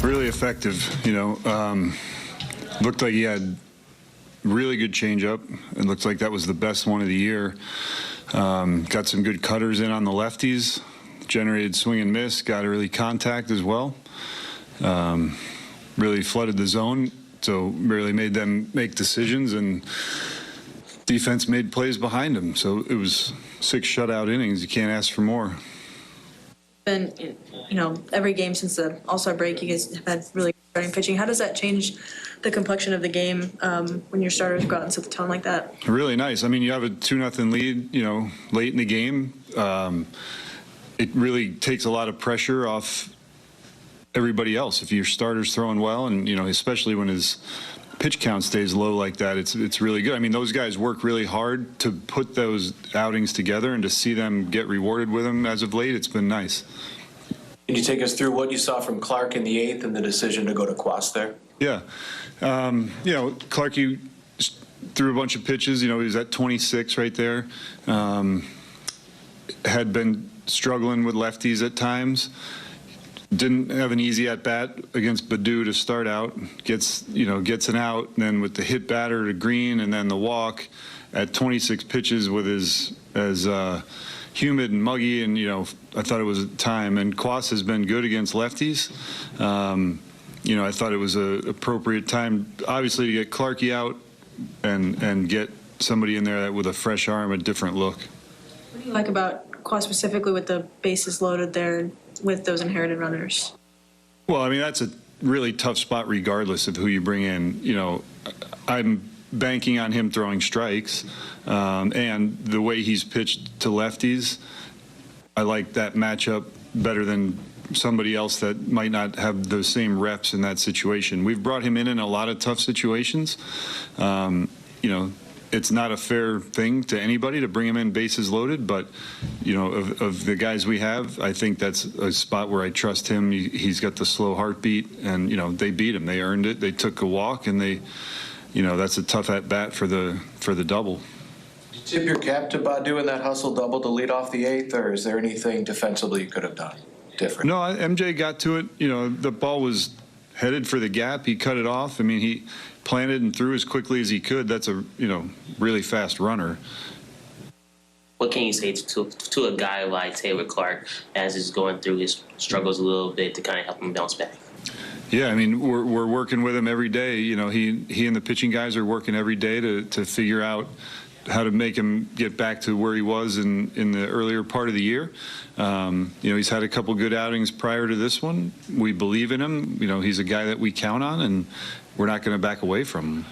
Really effective, looked like he had really good changeup. It looks like that was the best one of the year. Got some good cutters in on the lefties, generated swing and miss, got early contact as well. Really flooded the zone, so really made them make decisions, and defense made plays behind him. So it was 6 shutout innings. You can't ask for more. And every game since the All-Star break, you guys have had really good starting pitching. How does that change the complexion of the game when your starters go out and set the tone like that? Really nice. I mean, you have a 2-0 lead, late in the game. It really takes a lot of pressure off everybody else. If your starter's throwing well, and especially when his pitch count stays low like that, it's really good. I mean, those guys work really hard to put those outings together, and to see them get rewarded with them as of late, it's been nice. Can you take us through what you saw from Clarke in the 8th and the decision to go to Quas there? Yeah. Clarke threw a bunch of pitches. He was at 26 right there. Had been struggling with lefties at times. Didn't have an easy at bat against Badu to start out. Gets an out, and then with the hit batter to Green, and then the walk at 26 pitches with his as humid and muggy, and I thought it was time. And Quas has been good against lefties. I thought it was an appropriate time, obviously, to get Clarke out and get somebody in there with a fresh arm, a different look. What do you like about Quas specifically with the bases loaded there with those inherited runners? Well, I mean, that's a really tough spot regardless of who you bring in. I'm banking on him throwing strikes, and the way he's pitched to lefties, I like that matchup better than somebody else that might not have the same reps in that situation. We've brought him in a lot of tough situations. It's not a fair thing to anybody to bring him in bases loaded, but of the guys we have, I think that's a spot where I trust him. He's got the slow heartbeat, and they beat him. They earned it. They took a walk, and that's a tough at bat for the double. Did you tip your cap to Badu in that hustle double to lead off the 8th, or is there anything defensively you could have done different? No, MJ got to it. The ball was headed for the gap. He cut it off. I mean, he planted and threw as quickly as he could. That's a really fast runner. What can you say to a guy like Taylor Clarke as he's going through his struggles a little bit to kind of help him bounce back? Yeah, I mean, we're working with him every day. He and the pitching guys are working every day to figure out how to make him get back to where he was in the earlier part of the year. He's had a couple good outings prior to this one. We believe in him. He's a guy that we count on, and we're not going to back away from him.